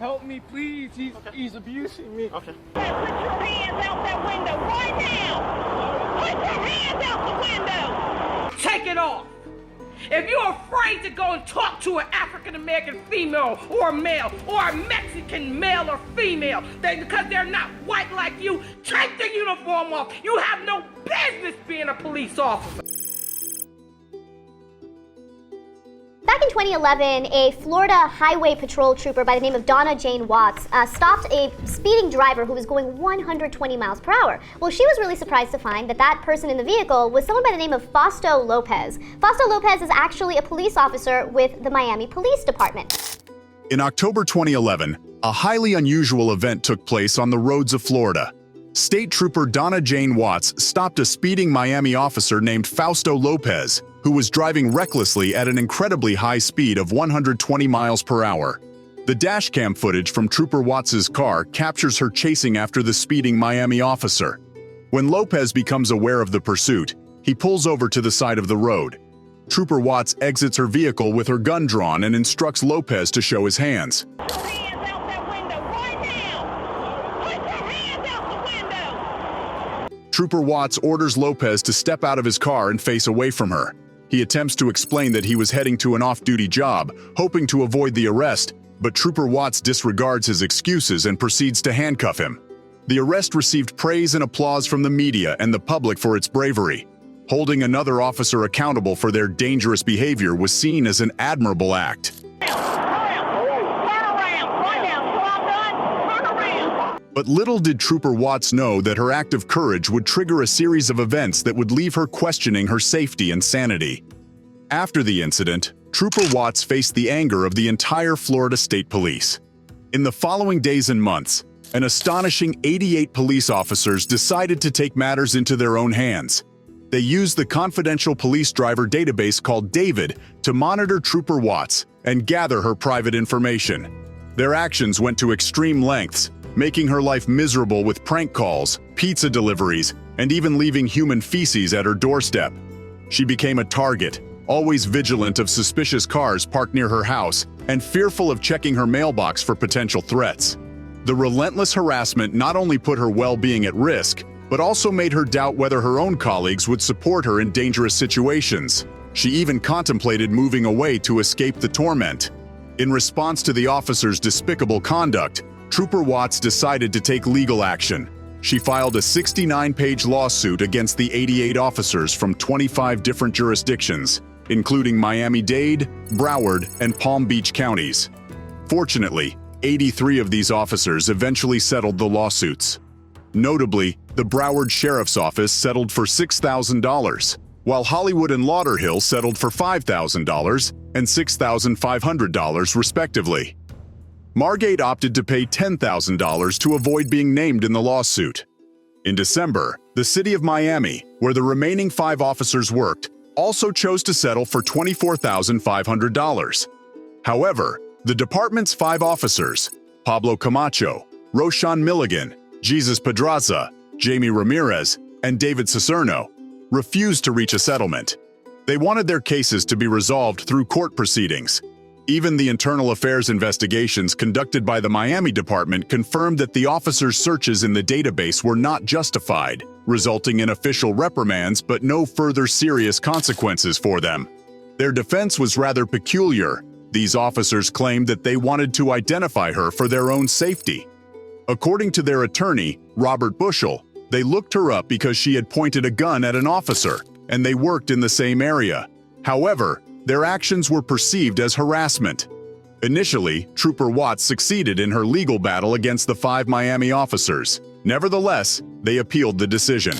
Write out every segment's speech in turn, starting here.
Help me, please. He's abusing me. Okay. Put your hands out that window right now! Put your hands out the window! Take it off. If you're afraid to go and talk to an African-American female or a male or a Mexican male or female, because they're not white like you, take the uniform off. You have no business being a police officer. Back in 2011, a Florida highway patrol trooper by the name of Donna Jane Watts stopped a speeding driver who was going 120 miles per hour. Well, she was really surprised to find that that person in the vehicle was someone by the name of Fausto Lopez. Fausto Lopez is actually a police officer with the Miami Police Department. In October 2011, a highly unusual event took place on the roads of Florida. State Trooper Donna Jane Watts stopped a speeding Miami officer named Fausto Lopez, who was driving recklessly at an incredibly high speed of 120 miles per hour. The dashcam footage from Trooper Watts's car captures her chasing after the speeding Miami officer. When Lopez becomes aware of the pursuit, he pulls over to the side of the road. Trooper Watts exits her vehicle with her gun drawn and instructs Lopez to show his hands. Put your hands out that window right now! Put your hands out the window! Trooper Watts orders Lopez to step out of his car and face away from her. He attempts to explain that he was heading to an off-duty job, hoping to avoid the arrest, but Trooper Watts disregards his excuses and proceeds to handcuff him. The arrest received praise and applause from the media and the public for its bravery. Holding another officer accountable for their dangerous behavior was seen as an admirable act. But little did Trooper Watts know that her act of courage would trigger a series of events that would leave her questioning her safety and sanity. After the incident, Trooper Watts faced the anger of the entire Florida State Police. In the following days and months, an astonishing 88 police officers decided to take matters into their own hands. They used the confidential police driver database called David to monitor Trooper Watts and gather her private information. Their actions went to extreme lengths, making her life miserable with prank calls, pizza deliveries, and even leaving human feces at her doorstep. She became a target, always vigilant of suspicious cars parked near her house and fearful of checking her mailbox for potential threats. The relentless harassment not only put her well-being at risk, but also made her doubt whether her own colleagues would support her in dangerous situations. She even contemplated moving away to escape the torment. In response to the officer's despicable conduct, Trooper Watts decided to take legal action. She filed a 69-page lawsuit against the 88 officers from 25 different jurisdictions, including Miami-Dade, Broward, and Palm Beach counties. Fortunately, 83 of these officers eventually settled the lawsuits. Notably, the Broward Sheriff's Office settled for $6,000, while Hollywood and Lauderhill settled for $5,000 and $6,500 respectively. Margate opted to pay $10,000 to avoid being named in the lawsuit. In December, the city of Miami, where the remaining 5 officers worked, also chose to settle for $24,500. However, the department's 5 officers, Pablo Camacho, Roshan Milligan, Jesus Pedraza, Jamie Ramirez, and David Cicerno, refused to reach a settlement. They wanted their cases to be resolved through court proceedings. Even the internal affairs investigations conducted by the Miami department confirmed that the officers' searches in the database were not justified, resulting in official reprimands but no further serious consequences for them. Their defense was rather peculiar. These officers claimed that they wanted to identify her for their own safety. According to their attorney, Robert Bushell, they looked her up because she had pointed a gun at an officer, and they worked in the same area. However, their actions were perceived as harassment. Initially, Trooper Watts succeeded in her legal battle against the 5 Miami officers. Nevertheless, they appealed the decision.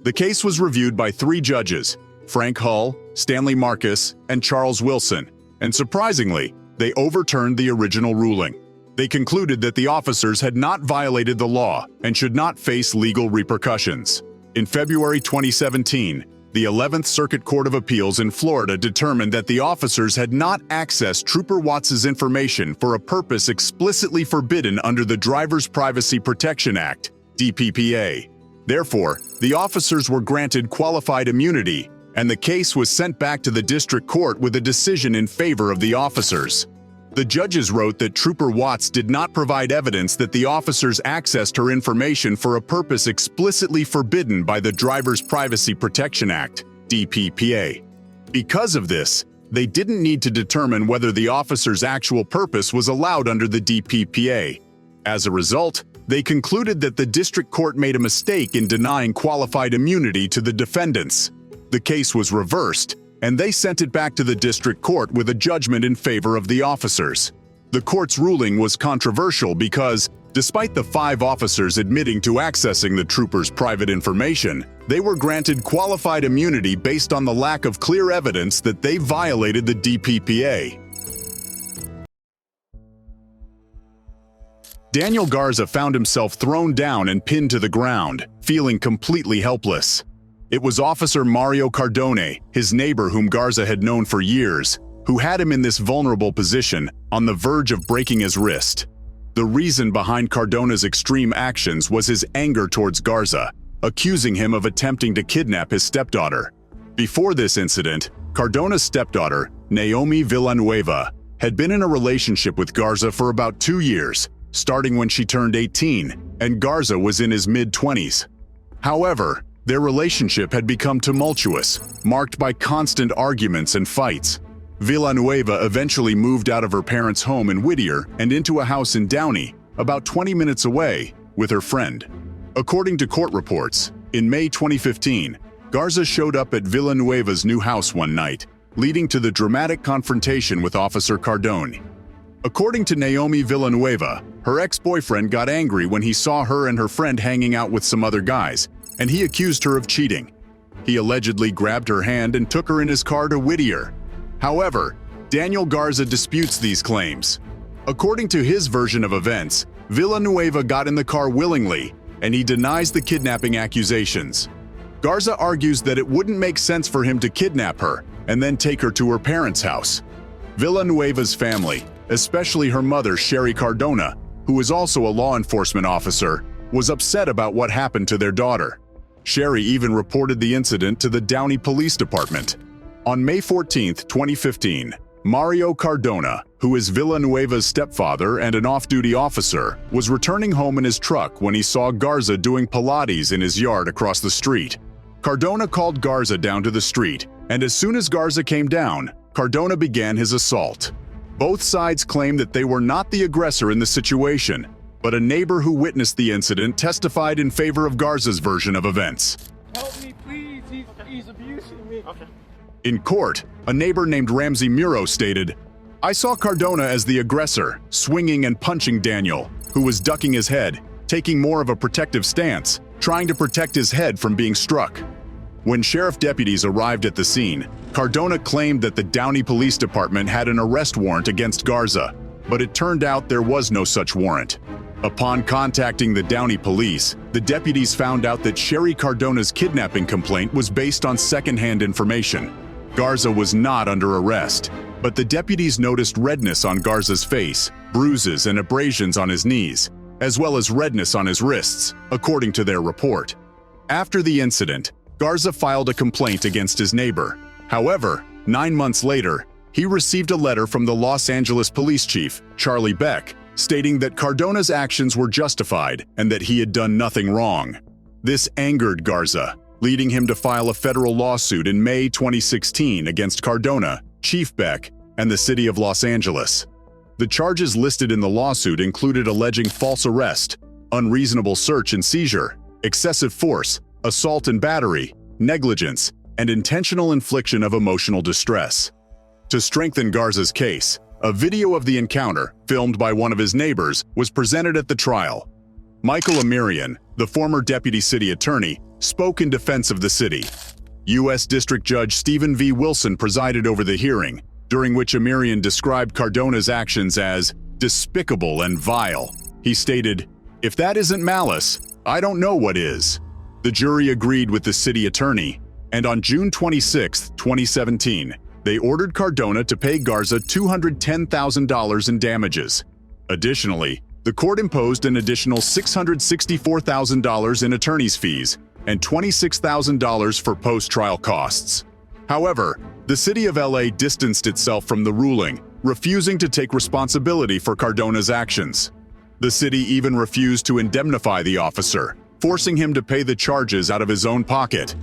The case was reviewed by 3 judges, Frank Hull, Stanley Marcus, and Charles Wilson, and surprisingly, they overturned the original ruling. They concluded that the officers had not violated the law and should not face legal repercussions. In February 2017, the 11th Circuit Court of Appeals in Florida determined that the officers had not accessed Trooper Watts's information for a purpose explicitly forbidden under the Driver's Privacy Protection Act, DPPA. Therefore, the officers were granted qualified immunity, and the case was sent back to the district court with a decision in favor of the officers. The judges wrote that Trooper Watts did not provide evidence that the officers accessed her information for a purpose explicitly forbidden by the Driver's Privacy Protection Act, DPPA. Because of this, they didn't need to determine whether the officer's actual purpose was allowed under the DPPA. As a result, they concluded that the district court made a mistake in denying qualified immunity to the defendants. The case was reversed, and they sent it back to the district court with a judgment in favor of the officers. The court's ruling was controversial because, despite the 5 officers admitting to accessing the troopers' private information, they were granted qualified immunity based on the lack of clear evidence that they violated the DPPA. Daniel Garza found himself thrown down and pinned to the ground, feeling completely helpless. It was Officer Mario Cardone, his neighbor whom Garza had known for years, who had him in this vulnerable position, on the verge of breaking his wrist. The reason behind Cardona's extreme actions was his anger towards Garza, accusing him of attempting to kidnap his stepdaughter. Before this incident, Cardona's stepdaughter, Naomi Villanueva, had been in a relationship with Garza for about 2 years, starting when she turned 18, and Garza was in his mid-20s. However, their relationship had become tumultuous, marked by constant arguments and fights. Villanueva eventually moved out of her parents' home in Whittier and into a house in Downey, about 20 minutes away, with her friend. According to court reports, in May 2015, Garza showed up at Villanueva's new house one night, leading to the dramatic confrontation with Officer Cardone. According to Naomi Villanueva, her ex-boyfriend got angry when he saw her and her friend hanging out with some other guys, and he accused her of cheating. He allegedly grabbed her hand and took her in his car to Whittier. However, Daniel Garza disputes these claims. According to his version of events, Villanueva got in the car willingly, and he denies the kidnapping accusations. Garza argues that it wouldn't make sense for him to kidnap her and then take her to her parents' house. Villanueva's family, especially her mother, Sherry Cardona, who is also a law enforcement officer, was upset about what happened to their daughter. Sherry even reported the incident to the Downey Police Department. On May 14, 2015, Mario Cardona, who is Villanueva's stepfather and an off-duty officer, was returning home in his truck when he saw Garza doing Pilates in his yard across the street. Cardona called Garza down to the street, and as soon as Garza came down, Cardona began his assault. Both sides claim that they were not the aggressor in the situation, but a neighbor who witnessed the incident testified in favor of Garza's version of events. Help me, please. He's abusing me. Okay. In court, a neighbor named Ramsey Muro stated, "I saw Cardona as the aggressor, swinging and punching Daniel, who was ducking his head, taking more of a protective stance, trying to protect his head from being struck." When sheriff deputies arrived at the scene, Cardona claimed that the Downey Police Department had an arrest warrant against Garza, but it turned out there was no such warrant. Upon contacting the Downey police, the deputies found out that Sherry Cardona's kidnapping complaint was based on secondhand information. Garza was not under arrest, but the deputies noticed redness on Garza's face, bruises and abrasions on his knees, as well as redness on his wrists, according to their report. After the incident, Garza filed a complaint against his neighbor. However, 9 months later, he received a letter from the Los Angeles police chief, Charlie Beck, stating that Cardona's actions were justified and that he had done nothing wrong. This angered Garza, leading him to file a federal lawsuit in May 2016 against Cardona, Chief Beck, and the city of Los Angeles. The charges listed in the lawsuit included alleging false arrest, unreasonable search and seizure, excessive force, assault and battery, negligence, and intentional infliction of emotional distress. To strengthen Garza's case, a video of the encounter, filmed by one of his neighbors, was presented at the trial. Michael Amirian, the former deputy city attorney, spoke in defense of the city. U.S. District Judge Stephen V. Wilson presided over the hearing, during which Amirian described Cardona's actions as despicable and vile. He stated, "If that isn't malice, I don't know what is." The jury agreed with the city attorney, and on June 26, 2017, they ordered Cardona to pay Garza $210,000 in damages. Additionally, the court imposed an additional $664,000 in attorney's fees and $26,000 for post-trial costs. However, the city of LA distanced itself from the ruling, refusing to take responsibility for Cardona's actions. The city even refused to indemnify the officer, forcing him to pay the charges out of his own pocket.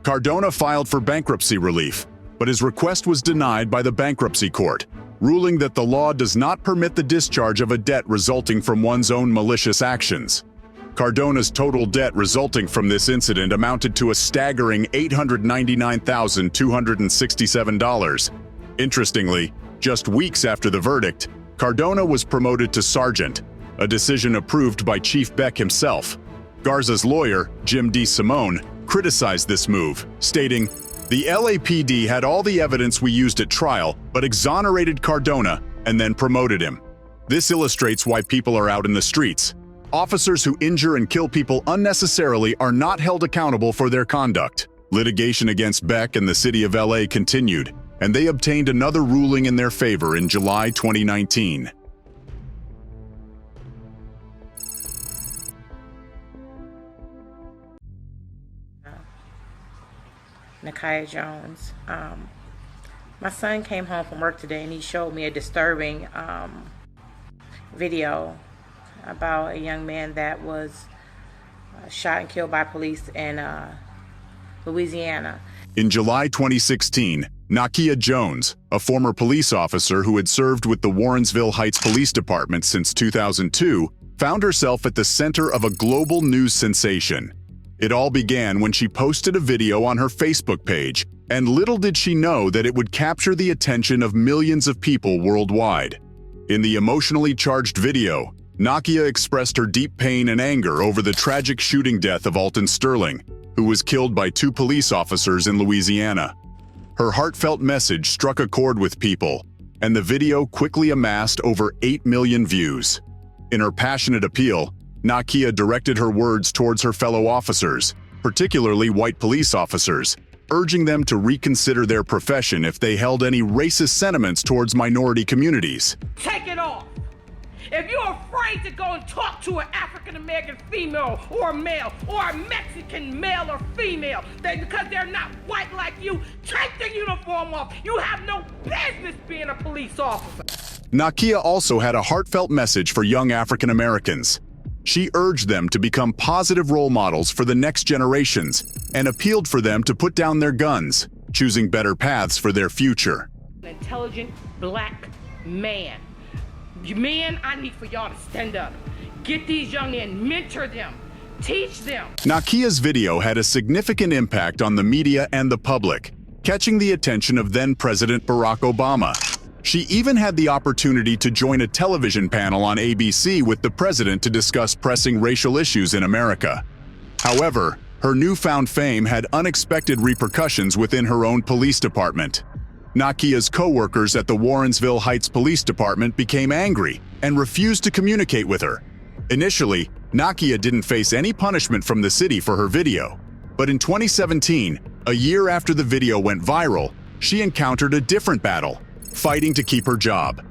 Cardona filed for bankruptcy relief, but his request was denied by the bankruptcy court, ruling that the law does not permit the discharge of a debt resulting from one's own malicious actions. Cardona's total debt resulting from this incident amounted to a staggering $899,267. Interestingly, just weeks after the verdict, Cardona was promoted to sergeant, a decision approved by Chief Beck himself. Garza's lawyer, Jim D. Simone, criticized this move, stating, "The LAPD had all the evidence we used at trial, but exonerated Cardona and then promoted him. This illustrates why people are out in the streets. Officers who injure and kill people unnecessarily are not held accountable for their conduct." Litigation against Beck and the city of LA continued, and they obtained another ruling in their favor in July 2019. Nakia Jones. My son came home from work today and he showed me a disturbing video about a young man that was shot and killed by police in Louisiana. In July 2016, Nakia Jones, a former police officer who had served with the Warrensville Heights Police Department since 2002, found herself at the center of a global news sensation. It all began when she posted a video on her Facebook page, and little did she know that it would capture the attention of millions of people worldwide. In the emotionally charged video, Nakia expressed her deep pain and anger over the tragic shooting death of Alton Sterling, who was killed by 2 police officers in Louisiana. Her heartfelt message struck a chord with people, and the video quickly amassed over 8 million views. In her passionate appeal, Nakia directed her words towards her fellow officers, particularly white police officers, urging them to reconsider their profession if they held any racist sentiments towards minority communities. Take it off. If you're afraid to go and talk to an African-American female or male or a Mexican male or female, because they're not white like you, take the uniform off. You have no business being a police officer. Nakia also had a heartfelt message for young African Americans. She urged them to become positive role models for the next generations and appealed for them to put down their guns, choosing better paths for their future. An intelligent black man. Men, I need for y'all to stand up. Get these young men, mentor them, teach them. Nakia's video had a significant impact on the media and the public, catching the attention of then-President Barack Obama. She even had the opportunity to join a television panel on ABC with the president to discuss pressing racial issues in America. However, her newfound fame had unexpected repercussions within her own police department. Nakia's co-workers at the Warrensville Heights Police Department became angry and refused to communicate with her. Initially, Nakia didn't face any punishment from the city for her video. But in 2017, a year after the video went viral, she encountered a different battle, fighting to keep her job.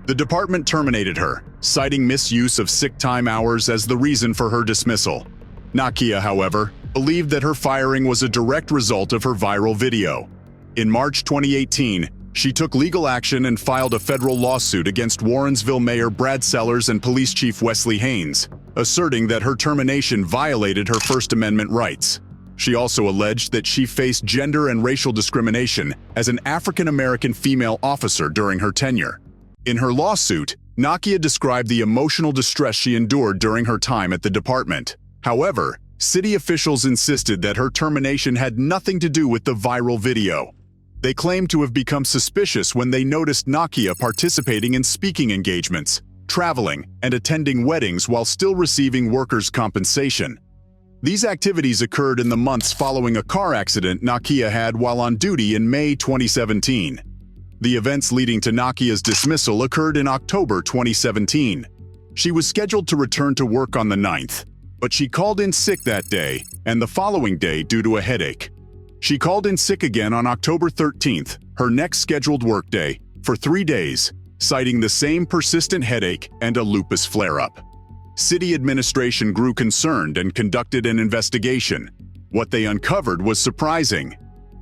The department terminated her, citing misuse of sick time hours as the reason for her dismissal. Nakia, however, believed that her firing was a direct result of her viral video. In March 2018, she took legal action and filed a federal lawsuit against Warrensville Mayor Brad Sellers and Police Chief Wesley Haynes, asserting that her termination violated her First Amendment rights. She also alleged that she faced gender and racial discrimination as an African-American female officer during her tenure. In her lawsuit, Nakia described the emotional distress she endured during her time at the department. However, city officials insisted that her termination had nothing to do with the viral video. They claimed to have become suspicious when they noticed Nakia participating in speaking engagements, traveling, and attending weddings while still receiving workers' compensation. These activities occurred in the months following a car accident Nakia had while on duty in May 2017. The events leading to Nakia's dismissal occurred in October 2017. She was scheduled to return to work on the 9th, but she called in sick that day and the following day due to a headache. She called in sick again on October 13th, her next scheduled workday, for 3 days, citing the same persistent headache and a lupus flare-up. City administration grew concerned and conducted an investigation. What they uncovered was surprising.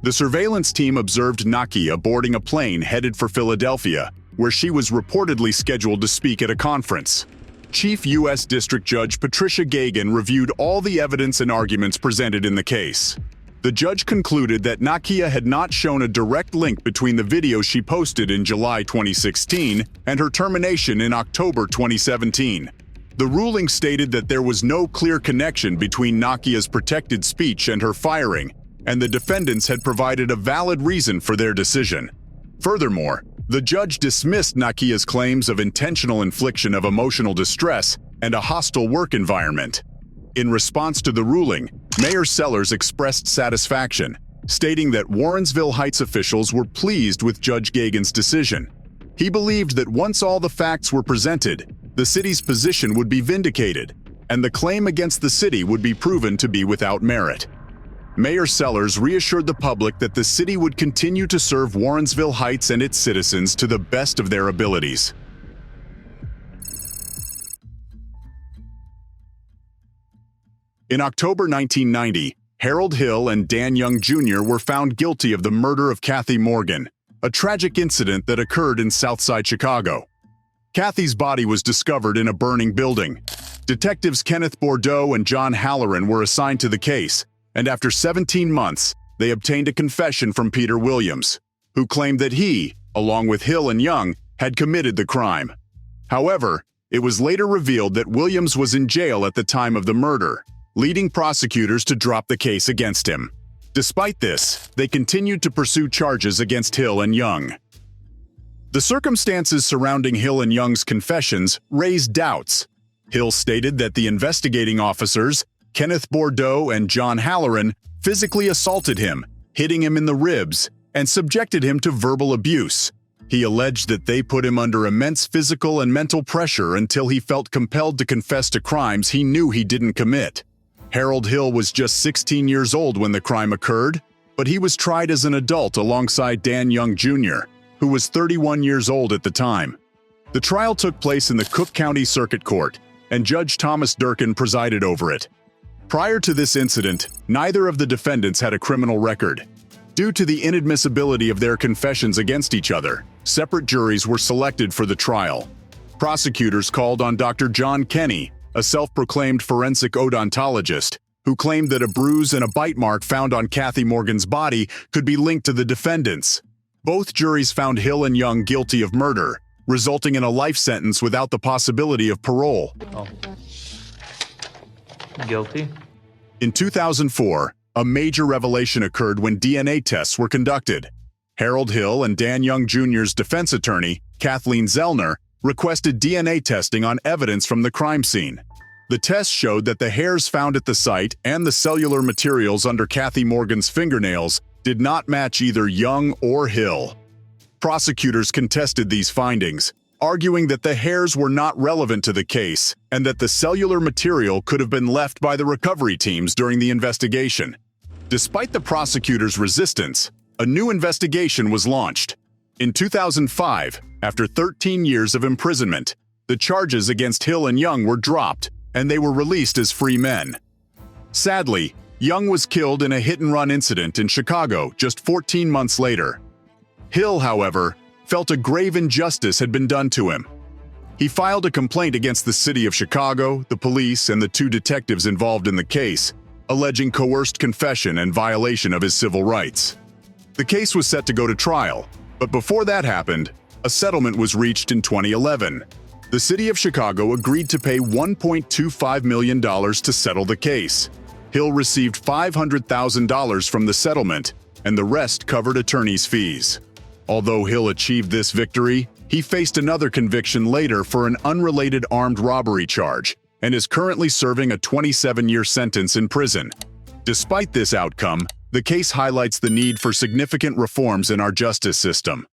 The surveillance team observed Nakia boarding a plane headed for Philadelphia, where she was reportedly scheduled to speak at a conference. Chief U.S. District Judge Patricia Gagan reviewed all the evidence and arguments presented in the case. The judge concluded that Nakia had not shown a direct link between the video she posted in July 2016 and her termination in October 2017. The ruling stated that there was no clear connection between Nakia's protected speech and her firing, and the defendants had provided a valid reason for their decision. Furthermore, the judge dismissed Nakia's claims of intentional infliction of emotional distress and a hostile work environment. In response to the ruling, Mayor Sellers expressed satisfaction, stating that Warrensville Heights officials were pleased with Judge Gagan's decision. He believed that once all the facts were presented, the city's position would be vindicated, and the claim against the city would be proven to be without merit. Mayor Sellers reassured the public that the city would continue to serve Warrensville Heights and its citizens to the best of their abilities. In October 1990, Harold Hill and Dan Young Jr. were found guilty of the murder of Kathy Morgan, a tragic incident that occurred in Southside Chicago. Kathy's body was discovered in a burning building. Detectives Kenneth Bordeaux and John Halloran were assigned to the case, and after 17 months, they obtained a confession from Peter Williams, who claimed that he, along with Hill and Young, had committed the crime. However, it was later revealed that Williams was in jail at the time of the murder, leading prosecutors to drop the case against him. Despite this, they continued to pursue charges against Hill and Young. The circumstances surrounding Hill and Young's confessions raised doubts. Hill stated that the investigating officers, Kenneth Bordeaux and John Halloran, physically assaulted him, hitting him in the ribs, and subjected him to verbal abuse. He alleged that they put him under immense physical and mental pressure until he felt compelled to confess to crimes he knew he didn't commit. Harold Hill was just 16 years old when the crime occurred, but he was tried as an adult alongside Dan Young Jr., who was 31 years old at the time. The trial took place in the Cook County Circuit Court, and Judge Thomas Durkin presided over it. Prior to this incident, neither of the defendants had a criminal record. Due to the inadmissibility of their confessions against each other, separate juries were selected for the trial. Prosecutors called on Dr. John Kenny, a self-proclaimed forensic odontologist, who claimed that a bruise and a bite mark found on Kathy Morgan's body could be linked to the defendants. Both juries found Hill and Young guilty of murder, resulting in a life sentence without the possibility of parole. Guilty. In 2004, a major revelation occurred when DNA tests were conducted. Harold Hill and Dan Young Jr.'s defense attorney, Kathleen Zellner, requested DNA testing on evidence from the crime scene. The test showed that the hairs found at the site and the cellular materials under Kathy Morgan's fingernails did not match either Young or Hill. Prosecutors contested these findings, arguing that the hairs were not relevant to the case and that the cellular material could have been left by the recovery teams during the investigation. Despite the prosecutors' resistance, a new investigation was launched. In 2005, after 13 years of imprisonment, the charges against Hill and Young were dropped, and they were released as free men. Sadly, Young was killed in a hit-and-run incident in Chicago just 14 months later. Hill, however, felt a grave injustice had been done to him. He filed a complaint against the city of Chicago, the police, and the two detectives involved in the case, alleging coerced confession and violation of his civil rights. The case was set to go to trial, but before that happened, a settlement was reached in 2011. The city of Chicago agreed to pay $1.25 million to settle the case. Hill received $500,000 from the settlement, and the rest covered attorney's fees. Although Hill achieved this victory, he faced another conviction later for an unrelated armed robbery charge and is currently serving a 27-year sentence in prison. Despite this outcome, the case highlights the need for significant reforms in our justice system.